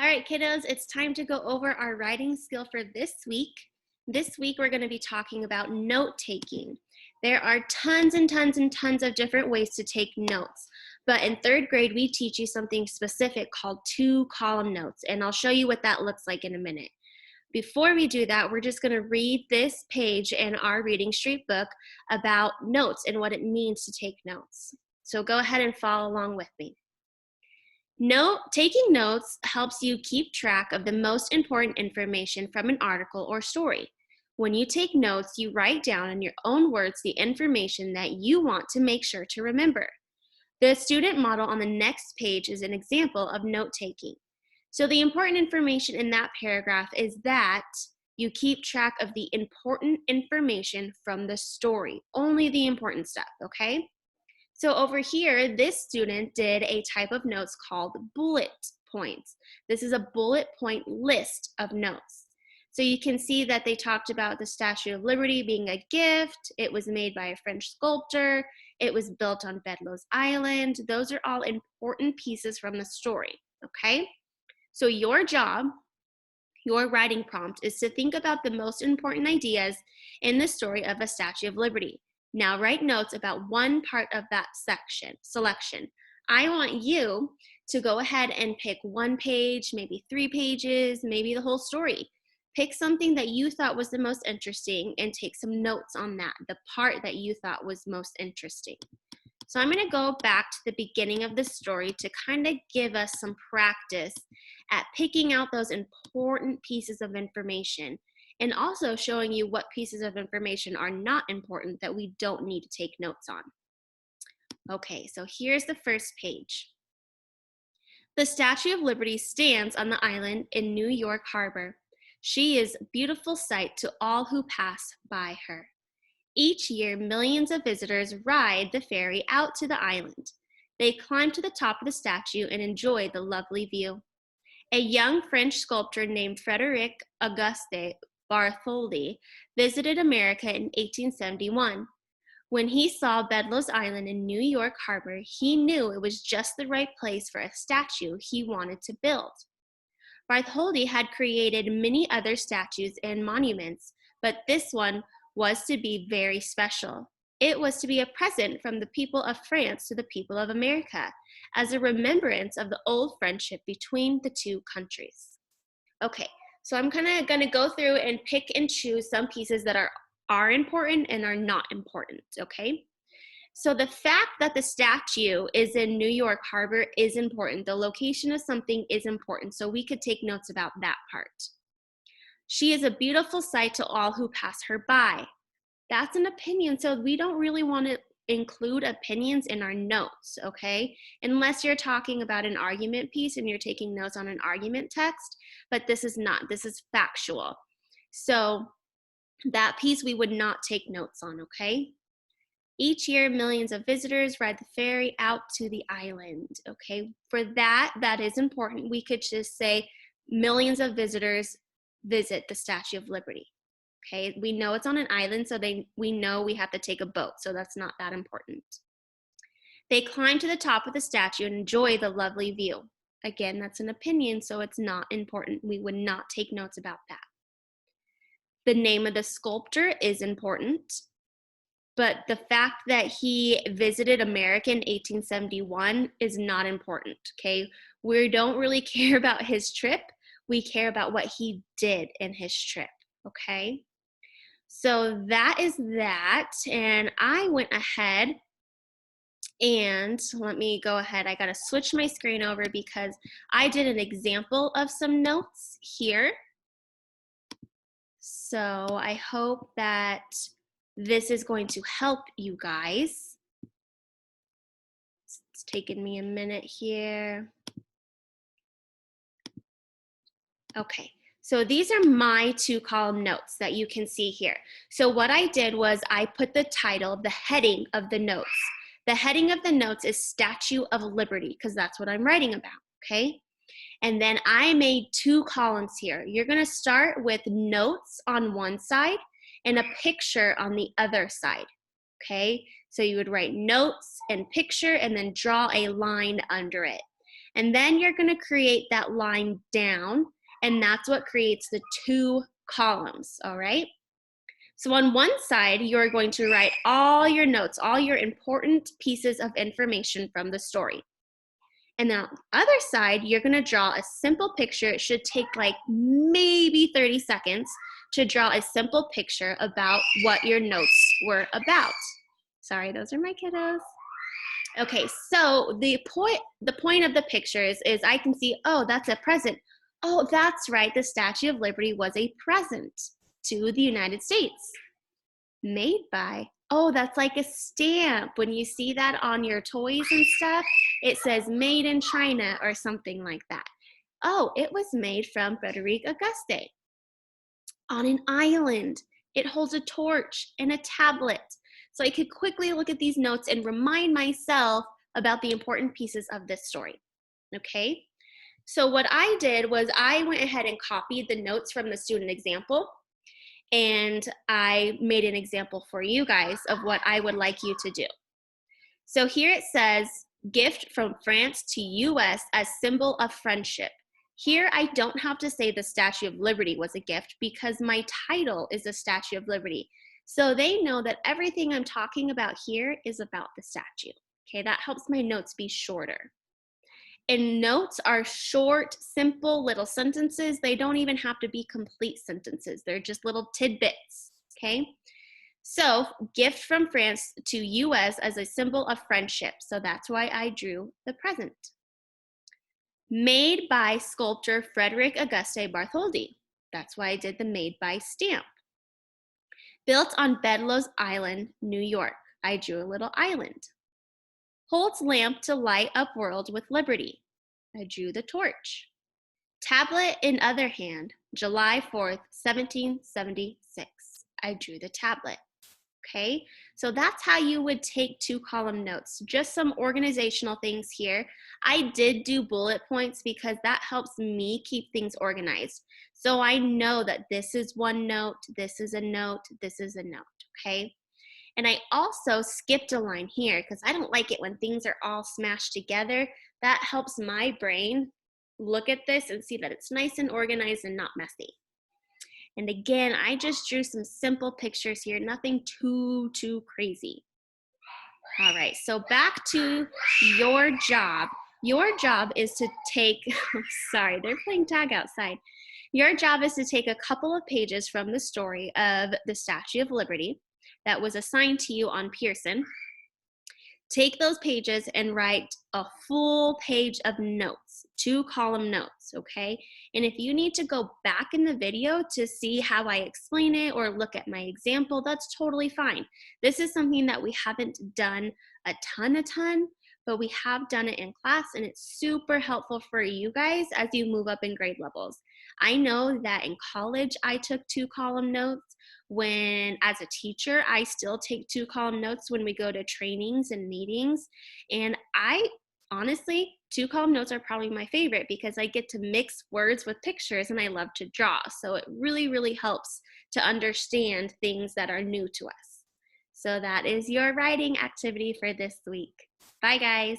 All right, kiddos, it's time to go over our writing skill for this week. This week, we're going to be talking about note taking. There are tons and tons and tons of different ways to take notes, but in third grade, we teach you something specific called two-column notes, and I'll show you what that looks like in a minute. Before we do that, we're just going to read this page in our Reading Street book about notes and what it means to take notes. So go ahead and follow along with me. Taking notes helps you keep track of the most important information from an article or story. When you take notes, you write down in your own words the information that you want to make sure to remember. The student model on the next page is an example of note taking. So the important information in that paragraph is that you keep track of the important information from the story, only the important stuff, okay? So over here, this student did a type of notes called bullet points. This is a bullet point list of notes. So you can see that they talked about the Statue of Liberty being a gift. It was made by a French sculptor. It was built on Bedloe's Island. Those are all important pieces from the story, okay? So your job, your writing prompt, is to think about the most important ideas in the story of a Statue of Liberty. Now write notes about one part of that selection. I want you to go ahead and pick one page, maybe 3 pages, maybe the whole story. Pick something that you thought was the most interesting and take some notes on that, the part that you thought was most interesting. So I'm going to go back to the beginning of the story to kind of give us some practice at picking out those important pieces of information, and also showing you what pieces of information are not important that we don't need to take notes on. Okay, so here's the first page. The Statue of Liberty stands on the island in New York Harbor. She is a beautiful sight to all who pass by her. Each year, millions of visitors ride the ferry out to the island. They climb to the top of the statue and enjoy the lovely view. A young French sculptor named Frédéric Auguste Bartholdi visited America in 1871. When he saw Bedloe's Island in New York Harbor, he knew it was just the right place for a statue he wanted to build. Bartholdi had created many other statues and monuments, but this one was to be very special. It was to be a present from the people of France to the people of America, as a remembrance of the old friendship between the two countries. Okay, so I'm kind of going to go through and pick and choose some pieces that are important and are not important, okay? So the fact that the statue is in New York Harbor is important. The location of something is important, so we could take notes about that part. She is a beautiful sight to all who pass her by. That's an opinion, so we don't really want to include opinions in our notes, okay? Unless you're talking about an argument piece and you're taking notes on an argument text, but this is not. This is factual. So that piece we would not take notes on, okay? Each year, millions of visitors ride the ferry out to the island, okay? For that is important. We could just say millions of visitors visit the Statue of Liberty. Okay, we know it's on an island, so we know we have to take a boat, so that's not that important. They climb to the top of the statue and enjoy the lovely view. Again, that's an opinion, so it's not important. We would not take notes about that. The name of the sculptor is important, but the fact that he visited America in 1871 is not important, okay? We don't really care about his trip. We care about what he did in his trip, okay? So that is that, and I went ahead and let me go ahead. I got to switch my screen over because I did an example of some notes here. So I hope that this is going to help you guys. It's taken me a minute here. Okay. So these are my two-column notes that you can see here. So what I did was I put the title, the heading of the notes. The heading of the notes is Statue of Liberty because that's what I'm writing about, okay? And then I made 2 columns here. You're going to start with notes on one side and a picture on the other side, okay? So you would write notes and picture and then draw a line under it. And then you're going to create that line down, and that's what creates the 2 columns, all right? So on one side, you're going to write all your notes, all your important pieces of information from the story. And on the other side, you're going to draw a simple picture. It should take like maybe 30 seconds to draw a simple picture about what your notes were about. Sorry, those are my kiddos. Okay, so the point of the pictures is I can see, oh, that's a present. Oh, that's right, the Statue of Liberty was a present to the United States. Made by, oh, that's like a stamp. When you see that on your toys and stuff, it says made in China or something like that. Oh, it was made from Frederick Auguste. On an island, it holds a torch and a tablet. So I could quickly look at these notes and remind myself about the important pieces of this story, okay? So what I did was I went ahead and copied the notes from the student example, and I made an example for you guys of what I would like you to do. So here it says, gift from France to US as symbol of friendship. Here I don't have to say the Statue of Liberty was a gift because my title is the Statue of Liberty. So they know that everything I'm talking about here is about the statue. Okay, that helps my notes be shorter. And notes are short, simple little sentences. They don't even have to be complete sentences. They're just little tidbits, okay? So, gift from France to US as a symbol of friendship. So that's why I drew the present. Made by sculptor Frederick Auguste Bartholdi. That's why I did the made by stamp. Built on Bedloe's Island, New York. I drew a little island. Holds lamp to light up world with liberty. I drew the torch. Tablet in other hand, July 4th, 1776. I drew the tablet. Okay, so that's how you would take 2-column notes. Just some organizational things here. I did do bullet points because that helps me keep things organized. So I know that this is one note, this is a note, this is a note, okay? And I also skipped a line here because I don't like it when things are all smashed together. That helps my brain look at this and see that it's nice and organized and not messy. And again, I just drew some simple pictures here, nothing too crazy. All right, so back to your job. Your job is to take, sorry, they're playing tag outside. Your job is to take a couple of pages from the story of the Statue of Liberty that was assigned to you on Pearson. Take those pages and write a full page of notes, 2-column notes, okay? And if you need to go back in the video to see how I explain it or look at my example, that's totally fine. This is something that we haven't done a ton, but we have done it in class, and it's super helpful for you guys as you move up in grade levels. I know that in college, I took 2-column notes. When, as a teacher, I still take 2-column notes when we go to trainings and meetings. And I honestly, 2-column notes are probably my favorite because I get to mix words with pictures and I love to draw. So it really helps to understand things that are new to us. So that is your writing activity for this week. Bye, guys.